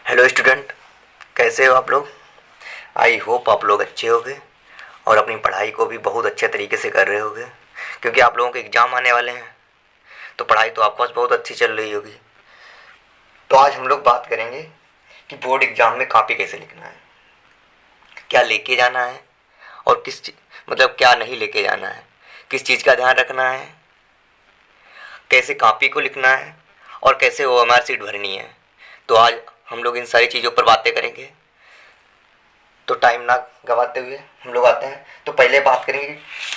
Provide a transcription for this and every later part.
Hello student, कैसे हो आप लोग। आई होप आप लोग अच्छे होंगे और अपनी पढ़ाई को भी बहुत अच्छे तरीके से कर रहे होंगे, क्योंकि आप लोगों के एग्ज़ाम आने वाले हैं। तो पढ़ाई तो आपके पास बहुत अच्छी चल रही होगी। तो आज हम लोग बात करेंगे कि बोर्ड एग्ज़ाम में कॉपी कैसे लिखना है, क्या लेके जाना है और मतलब क्या नहीं लेके जाना है, किस चीज़ का ध्यान रखना है, कैसे कॉपी को लिखना है और कैसे OMR सीट भरनी है। तो आज हम लोग इन सारी चीज़ों पर बातें करेंगे। तो टाइम ना गवाते हुए हम लोग आते हैं। तो पहले बात करेंगे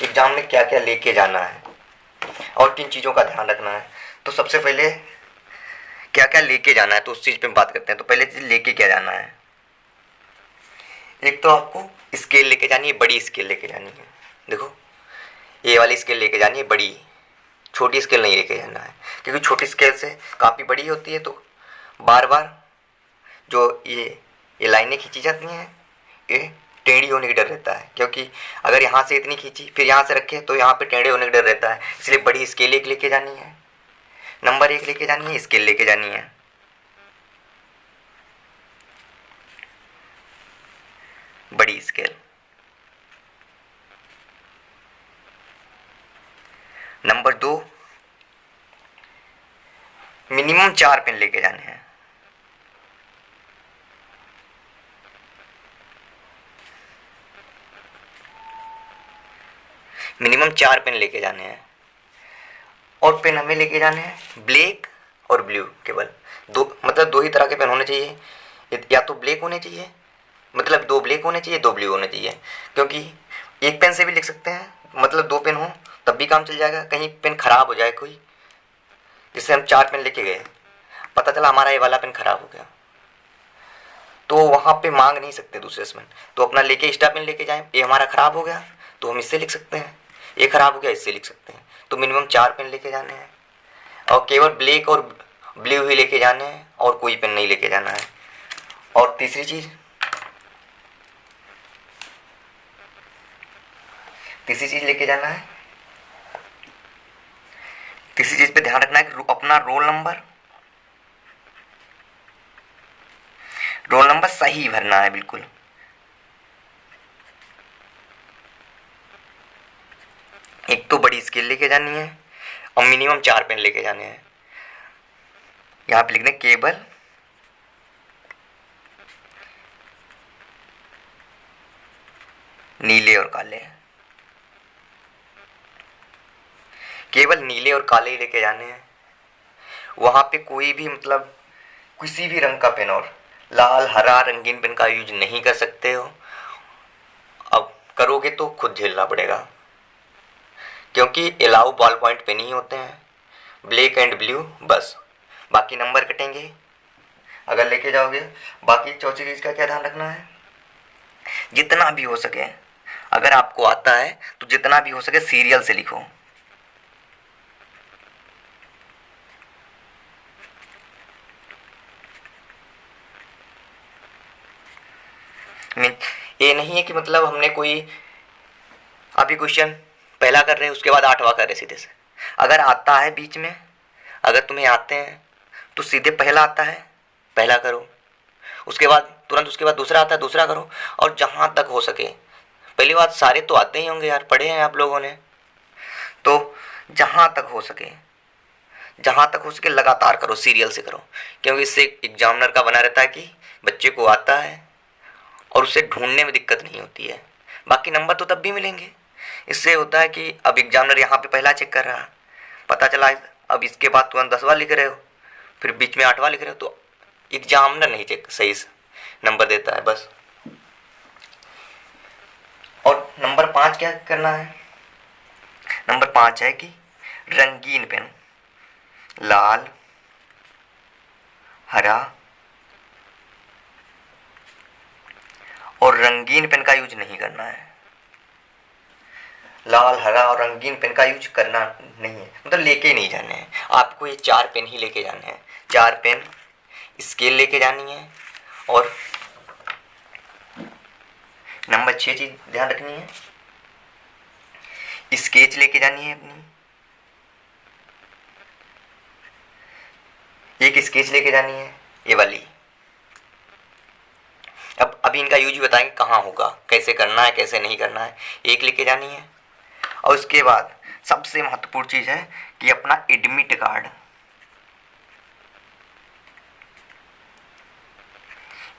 एग्ज़ाम में क्या क्या लेके जाना है और किन चीज़ों का ध्यान रखना है। तो सबसे पहले क्या क्या लेके जाना है, तो उस चीज़ पे बात करते हैं। तो पहले चीज़ लेके क्या जाना है, एक तो आपको स्केल लेके जानी है, बड़ी स्केल लेके जानी है। देखो, ये वाली स्केल लेके जानी है बड़ी, छोटी स्केल नहीं लेके जाना है, क्योंकि छोटी स्केल से काफ़ी बड़ी होती है। तो बार बार जो ये लाइनें खींची जाती हैं, ये टेढ़ी होने का डर रहता है, क्योंकि अगर यहाँ से इतनी खींची फिर यहाँ से रखे तो यहाँ पे टेढ़े होने का डर रहता है। इसलिए बड़ी स्केल एक लेके जानी है, नंबर एक लेके जानी है, स्केल लेके जानी है। बड़ी स्केल। नंबर दो, मिनिमम 4 पेन लेके जाने हैं। मिनिमम 4 पेन लेके जाने हैं। और पेन हमें लेके जाने हैं ब्लैक और ब्लू, केवल दो, मतलब दो ही तरह के पेन होने चाहिए। या तो ब्लैक होने चाहिए, मतलब दो ब्लैक होने चाहिए, दो ब्लू होने चाहिए। क्योंकि एक पेन से भी लिख सकते हैं, मतलब दो पेन हो तब भी काम चल जाएगा। कहीं पेन खराब हो जाए कोई, जिससे हम 4 पेन लेके गए, पता चला हमारा ये वाला पेन खराब हो गया, तो वहाँ पे मांग नहीं सकते दूसरे से पेन। तो अपना लेके एक्स्ट्रा पेन लेके जाए, ये हमारा ख़राब हो गया तो हम इससे लिख सकते हैं, ये ख़राब हो गया इससे लिख सकते हैं। तो मिनिमम 4 पेन लेके जाने हैं और केवल ब्लैक और ब्लू ही लेके जाने हैं और कोई पेन नहीं लेके जाना है। और तीसरी चीज़ लेके जाना है, तीसरी चीज़ पे ध्यान रखना है कि अपना रोल नंबर सही भरना है बिल्कुल। एक तो बड़ी स्केल लेके जानी है और मिनिमम 4 पेन लेके जाने हैं। यहाँ पे लिखने केवल नीले और काले, केवल नीले और काले ही लेके जाने हैं। वहाँ पे कोई भी मतलब किसी भी रंग का पेन और लाल हरा रंगीन पेन का यूज नहीं कर सकते हो। अब करोगे तो खुद झेलना पड़ेगा, क्योंकि अलाउ बॉल पॉइंट पेन ही होते हैं, ब्लैक एंड ब्लू बस। बाकी नंबर कटेंगे अगर लेके जाओगे। बाकी चौथी चीज़ का क्या ध्यान रखना है, जितना भी हो सके, अगर आपको आता है तो जितना भी हो सके सीरियल से लिखो। ये नहीं है कि मतलब हमने कोई अभी क्वेश्चन पहला कर रहे हैं उसके बाद 8वां कर रहे सीधे से। अगर आता है बीच में, अगर तुम्हें आते हैं तो सीधे पहला आता है पहला करो, उसके बाद तुरंत उसके बाद दूसरा आता है दूसरा करो। और जहाँ तक हो सके, पहली बात सारे तो आते ही होंगे यार, पढ़े हैं आप लोगों ने, तो जहाँ तक हो सके लगातार करो, सीरियल से करो। क्योंकि इससे एग्जामिनर का बना रहता है कि बच्चे को आता है और उसे ढूंढने में दिक्कत नहीं होती है। बाकी नंबर तो तब भी मिलेंगे। इससे होता है कि अब एग्जामिनर यहाँ पे पहला चेक कर रहा है, पता चला अब इसके बाद तुरंत 10वां लिख रहे हो, फिर बीच में 8वां लिख रहे हो, तो एग्जामिनर नहीं चेक सही से नंबर देता है बस। और नंबर 5 क्या करना है, नंबर 5 है कि रंगीन पेन, लाल हरा और रंगीन पेन का यूज नहीं करना है। लाल हरा और रंगीन पेन का यूज करना नहीं है, मतलब लेके नहीं जाने हैं आपको। ये 4 पेन ही लेके जाने हैं, 4 पेन, स्केल लेके जानी है। और नंबर 6 चीज ध्यान रखनी है, स्केच लेके जानी है अपनी, एक स्केच लेके जानी है ये वाली, अभी इनका यूज बताएंगे कहाँ होगा, कैसे करना है, कैसे नहीं करना है, एक लेके जानी है। और उसके बाद सबसे महत्वपूर्ण चीज़ है कि अपना एडमिट कार्ड,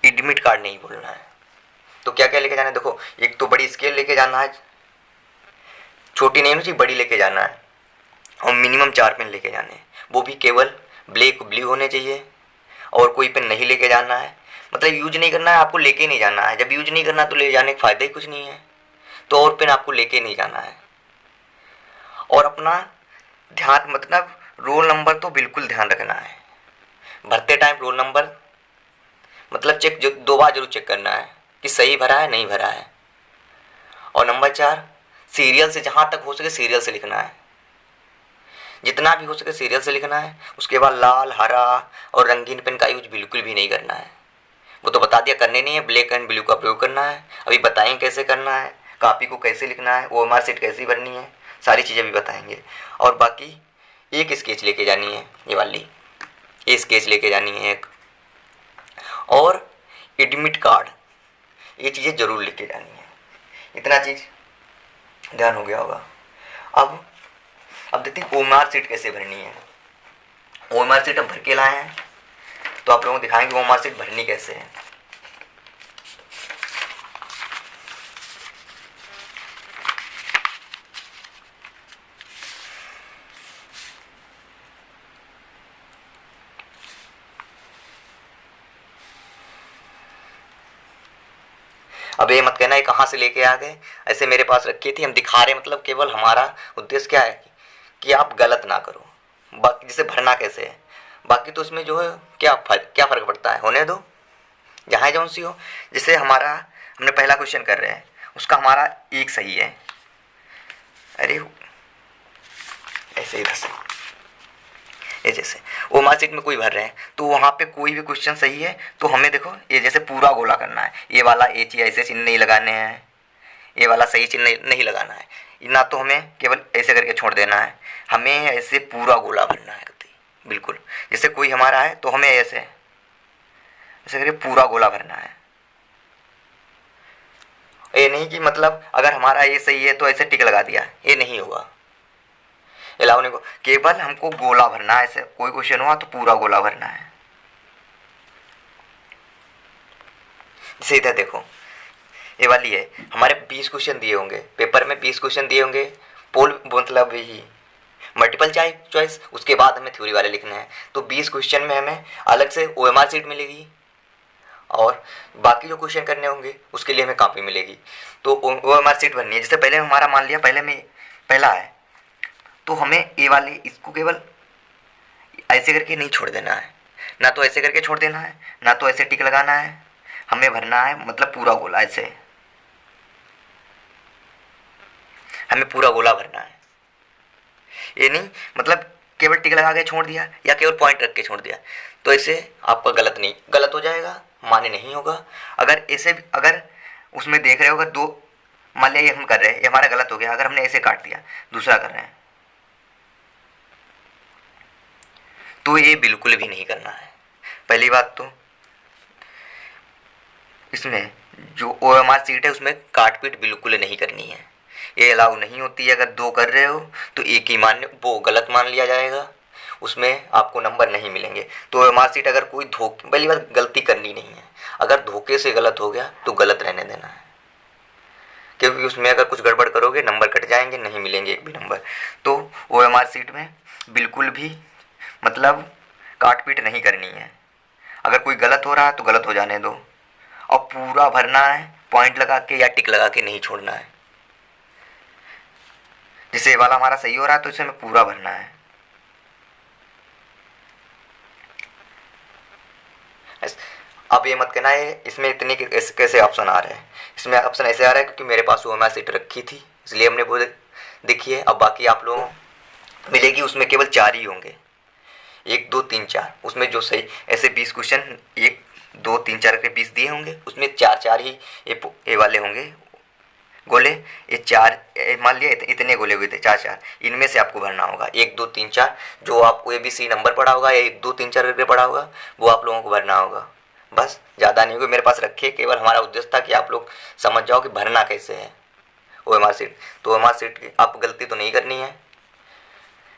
एडमिट कार्ड नहीं भूलना है। तो क्या क्या लेके जाना है, देखो एक तो बड़ी स्केल लेके जाना है, छोटी नहीं होनी चाहिए, बड़ी लेके जाना है। और मिनिमम 4 पेन लेके जाने हैं, वो भी केवल ब्लैक ब्लू होने चाहिए। और कोई पेन नहीं लेके जाना है, मतलब यूज नहीं करना है, आपको लेके नहीं जाना है। जब यूज नहीं करना तो ले जाने का फ़ायदा ही कुछ नहीं है। तो और पेन आपको लेके नहीं जाना है। और अपना ध्यान, मतलब रोल नंबर तो बिल्कुल ध्यान रखना है। भरते टाइम रोल नंबर मतलब चेक, जो 2 बार जरूर चेक करना है कि सही भरा है नहीं भरा है। और नंबर 4, सीरियल से जहाँ तक हो सके सीरियल से लिखना है, जितना भी हो सके सीरियल से लिखना है। उसके बाद लाल, हरा और रंगीन पेन का यूज बिल्कुल भी नहीं करना है। वो तो बता दिया करने नहीं है, ब्लैक एंड ब्लू का प्रयोग करना है। अभी बताएंगे कैसे करना है, कॉपी को कैसे लिखना है, OMR शीट कैसी भरनी है, सारी चीज़ें भी बताएंगे। और बाकी एक स्केच लेके जानी है, ये वाली ये स्केच लेके जानी है एक। और एडमिट कार्ड, ये चीज़ें ज़रूर लेके जानी है। इतना चीज़ ध्यान हो गया होगा। अब देखते हैं OMR शीट कैसे भरनी है। OMR शीट हम भर के लाए हैं, तो आप लोगों को दिखाएंगे OMR शीट भरनी कैसे है। अब ये मत कहना ये कहाँ से लेके आ गए, ऐसे मेरे पास रखी थी, हम दिखा रहे, मतलब केवल हमारा उद्देश्य क्या है कि आप गलत ना करो। बाकी जैसे भरना कैसे है, बाकी तो उसमें जो है क्या फ़र्क पड़ता है, होने दो जहाँ जौन सी हो। जैसे हमारा हमने पहला क्वेश्चन कर रहे हैं, उसका हमारा एक सही है। अरे ऐसे इधर से, ये जैसे OMR शीट में कोई भर रहे हैं तो वहाँ पे कोई भी क्वेश्चन सही है तो हमें देखो ये जैसे पूरा गोला करना है। ये वाला ऐसे चिन्ह नहीं लगाने हैं, ये वाला सही चिन्ह नहीं लगाना है ना, तो हमें केवल ऐसे करके छोड़ देना है। हमें ऐसे पूरा गोला भरना है बिल्कुल। जैसे कोई हमारा है तो हमें ऐसे करके पूरा गोला भरना है। ये नहीं कि मतलब अगर हमारा ये सही है तो ऐसे टिक लगा दिया, ये नहीं होगा। अलाउने को केवल हमको गोला भरना है। ऐसे कोई क्वेश्चन हुआ तो पूरा गोला भरना है। जैसे इधर देखो, ये वाली है, हमारे 20 क्वेश्चन दिए होंगे पेपर में, 20 क्वेश्चन दिए होंगे पोल, मतलब यही मल्टीपल चॉइस। उसके बाद हमें थ्योरी वाले लिखने हैं। तो 20 क्वेश्चन में हमें अलग से OMR शीट मिलेगी और बाकी जो क्वेश्चन करने होंगे उसके लिए हमें कॉपी मिलेगी। तो OMR शीट बननी है। जैसे पहले हमारा मान लिया पहला है तो हमें ये वाली इसको केवल ऐसे करके नहीं छोड़ देना है, ना तो ऐसे करके छोड़ देना है, ना तो ऐसे टिक लगाना है। हमें भरना है मतलब पूरा गोला, ऐसे हमें पूरा गोला भरना है। ये नहीं मतलब केवल टिक लगा के छोड़ दिया या केवल पॉइंट रख के छोड़ दिया, तो ऐसे आपका गलत हो जाएगा, मान्य नहीं होगा। अगर उसमें देख रहे हो, अगर 2 मान लिया ये हम कर रहे हैं, ये हमारा गलत हो गया। अगर हमने ऐसे काट दिया, दूसरा कर रहे हैं, तो ये बिल्कुल भी नहीं करना है। पहली बात तो इसमें जो OMR शीट है उसमें काट पीट बिल्कुल नहीं करनी है, ये अलाउ नहीं होती है। अगर 2 कर रहे हो तो एक ही वो गलत मान लिया जाएगा, उसमें आपको नंबर नहीं मिलेंगे। तो OMR शीट अगर कोई पहली बात गलती करनी नहीं है। अगर धोखे से गलत हो गया तो गलत रहने देना है, क्योंकि उसमें अगर कुछ गड़बड़ करोगे नंबर कट जाएंगे, नहीं मिलेंगे एक भी नंबर। तो OMR शीट में बिल्कुल भी मतलब काट पीट नहीं करनी है। अगर कोई गलत हो रहा है तो गलत हो जाने दो, और पूरा भरना है, पॉइंट लगा के या टिक लगा के नहीं छोड़ना है। जैसे वाला हमारा सही हो रहा है तो इसे हमें पूरा भरना है। अब ये मत कहना है इसमें इतने कैसे ऑप्शन आ रहे हैं। इसमें ऑप्शन ऐसे आ रहा है क्योंकि मेरे पास OMR शीट रखी थी, इसलिए हमने वो देखी है। अब बाकी आप लोगों मिलेगी, उसमें केवल 4 ही होंगे, 1 2 3 4। उसमें जो सही ऐसे 20 क्वेश्चन 1 2 3 4 के 20 दिए होंगे, उसमें 4 ही ये वाले होंगे गोले। ये 4 मान लिया इतने गोले हुए थे, 4 इनमें से आपको भरना होगा 1 2 3 4। जो आपको ABC नंबर पड़ा होगा या 1 2 3 4 करके पड़ा होगा वो आप लोगों को भरना होगा। बस, ज़्यादा नहीं होगी, मेरे पास रखिए। केवल हमारा उद्देश्य था कि आप लोग समझ जाओ कि भरना कैसे है OMR शीट। तो OMR शीट की आप गलती तो नहीं करनी है।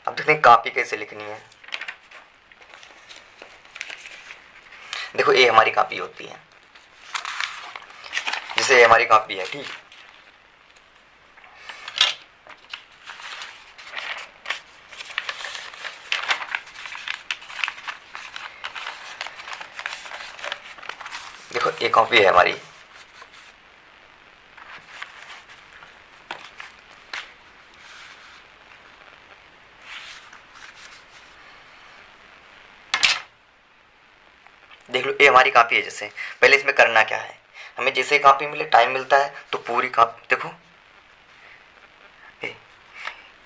अब देखते हैं कॉपी कैसे लिखनी है। देखो ये हमारी कॉपी होती है, जैसे ये हमारी कॉपी है, ठीक। देखो ये कॉपी है हमारी। देख लो ये हमारी कॉपी है। जैसे पहले इसमें करना क्या है, हमें जैसे कॉपी मिले, टाइम मिलता है तो पूरी कॉपी देखो,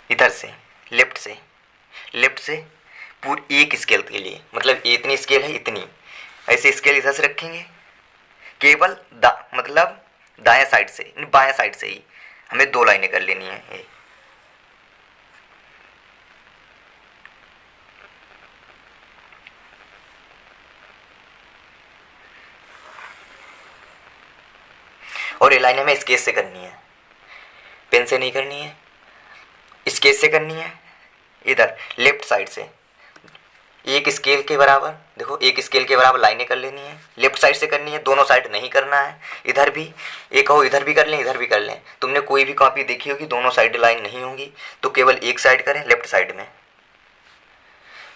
इधर से लेफ्ट से पूरी एक स्केल के लिए, मतलब इतनी स्केल है इतनी, ऐसे स्केल इधर से रखेंगे। केवल मतलब दाएं साइड से, बाएं साइड से ही हमें 2 लाइनें कर लेनी है ये। और ये लाइन हमें स्केच से करनी है, पेन से नहीं करनी है, स्केच से करनी है। इधर लेफ्ट साइड से एक स्केल के बराबर, देखो एक स्केल के बराबर लाइनें कर लेनी है। लेफ्ट साइड से करनी है, दोनों साइड नहीं करना है। इधर भी एक हो, इधर भी कर लें, इधर भी कर लें। तुमने कोई भी कॉपी देखी होगी दोनों साइड लाइन नहीं होंगी, तो केवल एक साइड करें, लेफ्ट साइड में।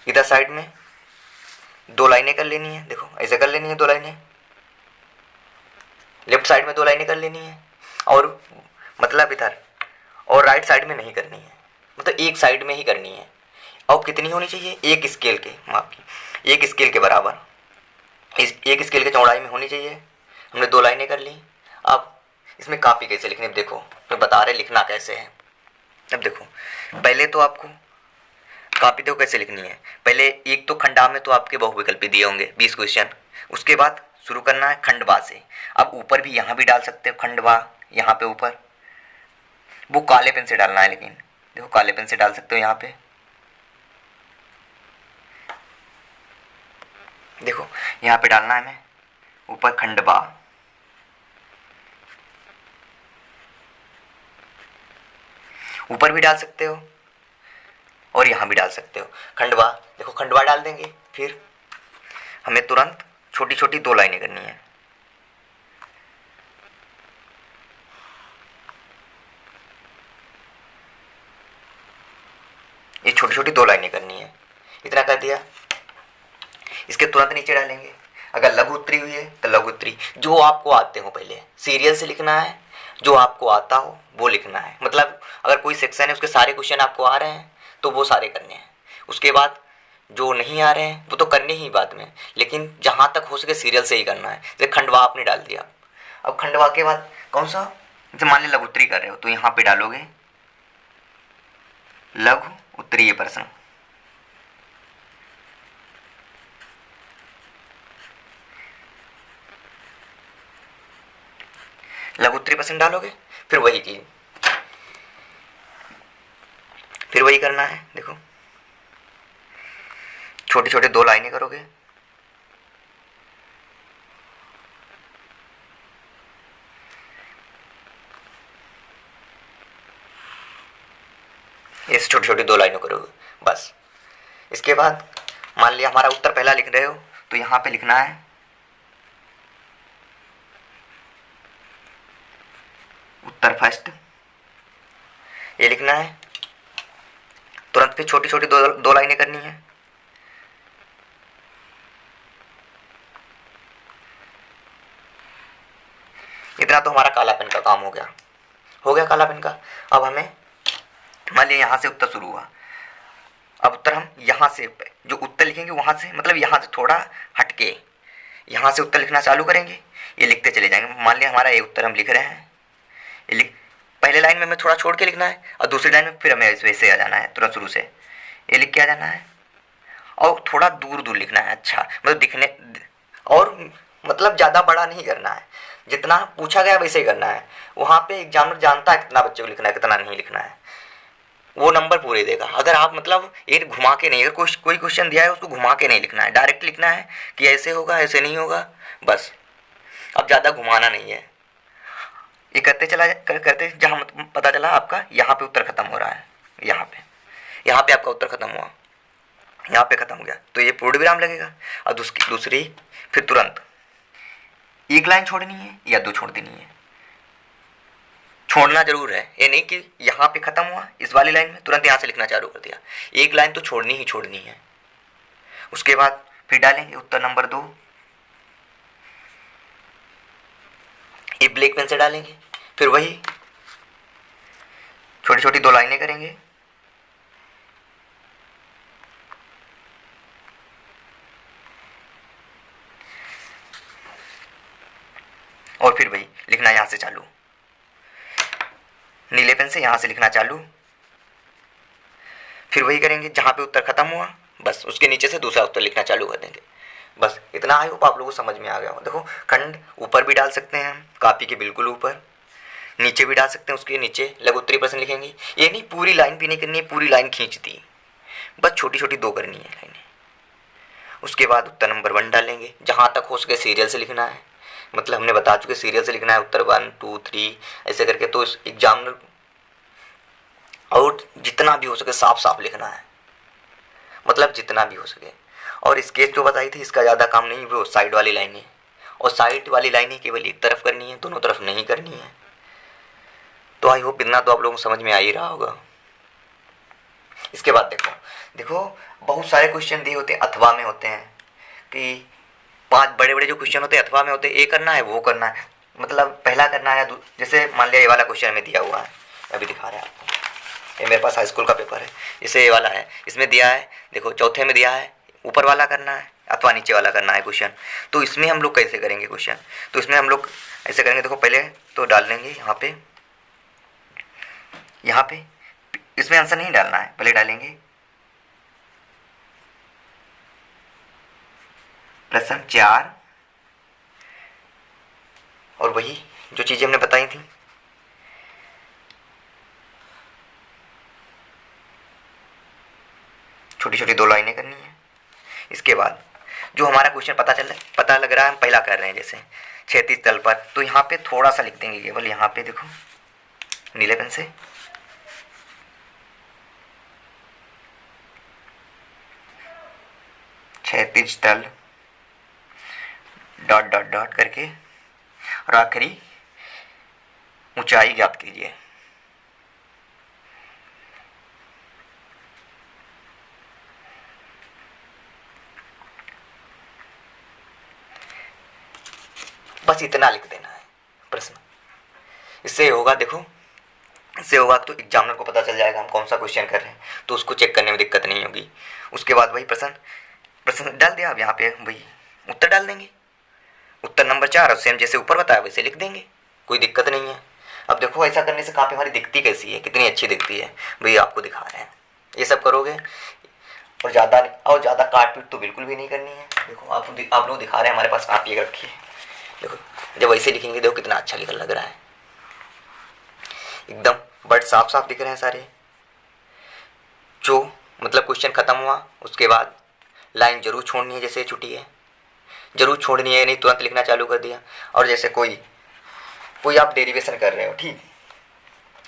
इधर साइड में 2 लाइनें कर लेनी है, देखो ऐसे कर लेनी है 2 लाइनें। लेफ्ट साइड में 2 लाइनें कर लेनी है, और मतलब इधर और राइट साइड में नहीं करनी है, मतलब एक साइड में ही करनी है। और कितनी होनी चाहिए, एक स्केल के, माफ की, एक स्केल के बराबर, इस एक स्केल के चौड़ाई में होनी चाहिए। हमने 2 लाइनें कर ली। अब इसमें कॉपी कैसे लिखनी है, देखो मैं बता रहे लिखना कैसे है। अब देखो पहले तो आपको कॉपी देखो कैसे लिखनी है। पहले एक तो खंडा में तो आपके बहुविकल्पी दिए होंगे 20 क्वेश्चन, उसके बाद शुरू करना है खंडवा से। अब ऊपर भी यहाँ भी डाल सकते हो खंडवा, यहाँ पे ऊपर वो काले पेन से डालना है, लेकिन देखो काले पेन से डाल सकते हो यहाँ पे। देखो यहाँ पे डालना है हमें ऊपर खंडवा, ऊपर भी डाल सकते हो और यहाँ भी डाल सकते हो खंडवा। देखो खंडवा डाल देंगे, फिर हमें तुरंत छोटी छोटी 2 लाइनें करनी है। ये छोटी छोटी 2 लाइनें करनी है, इतना कर दिया। इसके तुरंत नीचे डालेंगे, अगर लघु उत्तरी हुई है तो लघु उत्तरी, जो आपको आते हो पहले सीरियल से लिखना है, जो आपको आता हो वो लिखना है। मतलब अगर कोई सेक्शन है उसके सारे क्वेश्चन आपको आ रहे हैं तो वो सारे करने हैं। उसके बाद जो नहीं आ रहे हैं वो तो करने ही बाद में, लेकिन जहाँ तक हो सके सीरियल से ही करना है। जैसे खंडवा आपने डाल दिया, अब खंडवा के बाद कौन सा, जैसे मान लीजिए लघु उत्तरी कर रहे हो तो यहाँ पे डालोगे लघु उत्तरीय प्रश्न। लघु उत्तरीय प्रश्न डालोगे, फिर वही चीज, फिर वही करना है। देखो छोटे छोटे 2 लाइनें करोगे, ऐसे छोटी छोटी 2 लाइनें करोगे बस। इसके बाद मान लिया हमारा उत्तर पहला लिख रहे हो तो यहाँ पे लिखना है उत्तर फर्स्ट, ये लिखना है तुरंत। फिर छोटी छोटी 2 लाइनें करनी है। इतना तो हमारा काला पेन का काम हो गया काला पेन का। अब हमें मान लिया यहाँ से उत्तर शुरू हुआ, अब उत्तर हम यहाँ से जो उत्तर लिखेंगे वहाँ से, मतलब यहाँ से थोड़ा हटके यहाँ से उत्तर लिखना चालू करेंगे, ये लिखते चले जाएंगे। मान लिया हमारा ये उत्तर हम लिख रहे हैं, ये लिख पहले लाइन में हमें थोड़ा छोड़ के लिखना है और दूसरी लाइन में फिर हमें वैसे आ जाना है, तुरंत शुरू से ये लिख के आ जाना है। और थोड़ा दूर दूर लिखना है, अच्छा मतलब दिखने, और मतलब ज़्यादा बड़ा नहीं करना है, जितना पूछा गया वैसे ही करना है। वहाँ पे एग्जामिनर जानता है कितना बच्चे को लिखना है कितना नहीं लिखना है, वो नंबर पूरे देगा। अगर आप मतलब ये घुमा के नहीं, अगर कोई क्वेश्चन दिया है उसको घुमा के नहीं लिखना है, डायरेक्ट लिखना है कि ऐसे होगा ऐसे नहीं होगा, बस। अब ज़्यादा घुमाना नहीं है। ये करते जहाँ पता चला आपका यहाँ पे उत्तर खत्म हो रहा है, यहाँ पे आपका उत्तर खत्म हुआ, यहाँ पे खत्म हो गया, तो ये पूर्ण विराम लगेगा। और दूसरी फिर तुरंत एक लाइन छोड़नी है या दो छोड़ देनी है, छोड़ना जरूर है। ये नहीं कि यहाँ पे खत्म हुआ इस वाली लाइन में, तुरंत यहाँ से लिखना चालू कर दिया। एक लाइन तो छोड़नी ही छोड़नी है। उसके बाद फिर डालेंगे उत्तर नंबर 2, ये ब्लैक पेन से डालेंगे। फिर वही छोटी छोटी 2 लाइनें करेंगे, और फिर वही लिखना यहाँ से चालू, नीले पेन से यहाँ से लिखना चालू। फिर वही करेंगे जहाँ पे उत्तर खत्म हुआ, बस उसके नीचे से दूसरा उत्तर लिखना चालू कर देंगे। बस इतना आई होप आप लोगों को समझ में आ गया हो। देखो खंड ऊपर भी डाल सकते हैं हम, कापी के बिल्कुल ऊपर, नीचे भी डाल सकते हैं, उसके नीचे लघु उत्तरीय प्रश्न लिखेंगे। ये नहीं पूरी लाइन भी नहीं करनी है, पूरी लाइन खींच दी, बस छोटी छोटी 2 करनी है लाइनें। उसके बाद उत्तर नंबर 1 डालेंगे, जहाँ तक हो सके सीरियल से लिखना है, मतलब हमने बता चुके सीरियल से लिखना है, उत्तर 1 2 3 ऐसे करके। तो इस एग्जाम और जितना भी हो सके साफ साफ लिखना है, मतलब जितना भी हो सके। और स्केच जो बताई थी इसका ज़्यादा काम नहीं, वो साइड वाली लाइनें, और साइड वाली लाइनें केवल एक तरफ करनी है, दोनों तरफ नहीं करनी है। तो आई होप इतना तो आप लोगों को समझ में आ ही रहा होगा। इसके बाद देखो बहुत सारे क्वेश्चन दिए होते हैं, अथवा में होते हैं कि 5 बड़े बड़े जो क्वेश्चन होते हैं अथवा में होते हैं, ये करना है वो करना है, मतलब पहला करना है। जैसे मान लिया ये वाला क्वेश्चन में दिया हुआ है, अभी दिखा रहे हैं आपको, ये मेरे पास हाई स्कूल का पेपर है, जैसे ये वाला है, इसमें दिया है, देखो चौथे में दिया है ऊपर वाला करना है अथवा नीचे वाला करना है क्वेश्चन। तो इसमें हम लोग कैसे करेंगे क्वेश्चन, तो इसमें हम लोग ऐसे करेंगे। देखो पहले तो डाल देंगे यहाँ पे इसमें आंसर नहीं डालना है, पहले डालेंगे प्रश्न 4, और वही जो चीज़ें हमने बताई थी, छोटी छोटी 2 लाइनें करनी है। इसके बाद जो हमारा क्वेश्चन पता लग रहा है, हम पहला कर रहे हैं जैसे 36 तल पर, तो यहाँ पे थोड़ा सा लिख देंगे केवल, यहाँ पे देखो नीले पेन से क्षैतिज तल डॉट डॉट डॉट करके, और आखिरी ऊंचाई ज्ञात कीजिए। बस इतना लिख देना है प्रश्न। इससे होगा, देखो इससे होगा तो एग्जामिनर को पता चल जाएगा हम कौन सा क्वेश्चन कर रहे हैं, तो उसको चेक करने में दिक्कत नहीं होगी। उसके बाद वही प्रश्न डाल दिया, अब यहाँ पे वही उत्तर डाल देंगे, उत्तर नंबर 4, और सेम जैसे ऊपर बताया वैसे लिख देंगे, कोई दिक्कत नहीं है। अब देखो ऐसा करने से काफ़ी हमारी दिखती कैसी है, कितनी अच्छी दिखती है, भाई आपको दिखा रहे हैं। ये सब करोगे और ज़्यादा काट पीट तो बिल्कुल भी नहीं करनी है। देखो आप लोग दिखा रहे हैं, हमारे पास कापी रखी है, देखो जब ऐसे लिखेंगे देखो कितना अच्छा लग रहा है, एकदम बट साफ साफ दिख रहे हैं सारे। जो मतलब क्वेश्चन खत्म हुआ उसके बाद लाइन जरूर छोड़नी है, जैसे छुट्टी है जरूर छोड़नी है, नहीं तुरंत लिखना चालू कर दिया। और जैसे कोई आप डेरिवेशन कर रहे हो, ठीक,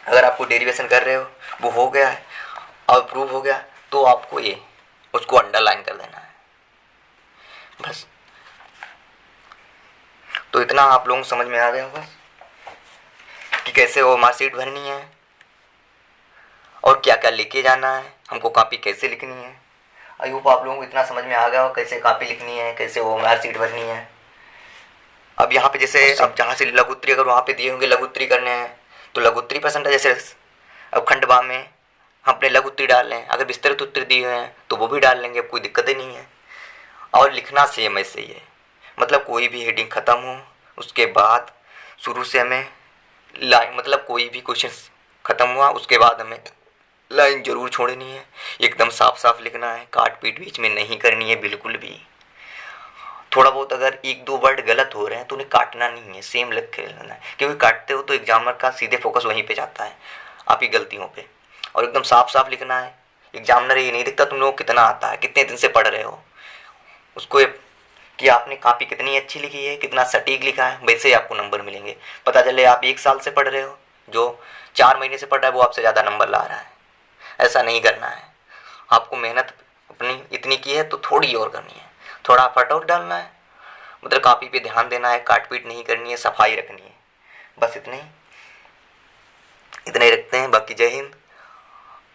अगर आपको डेरिवेशन कर रहे हो वो हो गया है और प्रूव हो गया, तो आपको उसको अंडरलाइन कर देना है, बस। तो इतना आप लोगों को समझ में आ गया होगा कि कैसे वो मार्कशीट भरनी है और क्या क्या लेके जाना है, हमको कॉपी कैसे लिखनी है। आई होप आप लोगों को इतना समझ में आ गया हो कैसे कॉपी लिखनी है, कैसे वो मार्कशीट भरनी है। अब यहाँ पे जैसे अब जहाँ से लघु उत्तरीय अगर वहाँ पे दिए होंगे लघु उत्तरीय करने हैं, तो लघु उत्तरीय प्रश्न जैसे अब खंडवा में हम अपने लघु उत्तरीय डाल लें, अगर विस्तृत उत्तर दिए हुए हैं तो वो भी डाल लेंगे, अब कोई दिक्कत ही नहीं है। और लिखना सेम ऐसे ही है, मतलब कोई भी हेडिंग ख़त्म हो उसके बाद शुरू से हमें लाइन, मतलब कोई भी क्वेश्चन ख़त्म हुआ उसके बाद हमें लाइन जरूर छोड़नी है, एकदम साफ साफ लिखना है, काट पीट बीच में नहीं करनी है बिल्कुल भी। थोड़ा बहुत अगर 1-2 वर्ड गलत हो रहे हैं तो उन्हें काटना नहीं है, सेम लिख के लेना है, क्योंकि काटते हो तो एग्जामिनर का सीधे फोकस वहीं पे जाता है आपकी गलतियों पे। और एकदम साफ साफ लिखना है। एग्जामिनर ये नहीं दिखता तुम लोग कितना आता है, कितने दिन से पढ़ रहे हो, उसको कि आपने कॉपी कितनी अच्छी लिखी है, कितना सटीक लिखा है, वैसे ही आपको नंबर मिलेंगे। पता चले आप 1 साल से पढ़ रहे हो, जो 4 महीने से पढ़ रहा है वो आपसे ज़्यादा नंबर ला रहा है। ऐसा नहीं करना है। आपको मेहनत अपनी इतनी की है तो थोड़ी और करनी है, थोड़ा एफर्ट और डालना है, मतलब कॉपी पे ध्यान देना है, काट पीट नहीं करनी है, सफाई रखनी है, बस इतना ही रखते हैं। बाकी जय हिंद।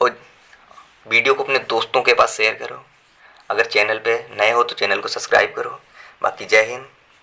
और वीडियो को अपने दोस्तों के पास शेयर करो। अगर चैनल पे नए हो तो चैनल को सब्सक्राइब करो। बाकी जय हिंद।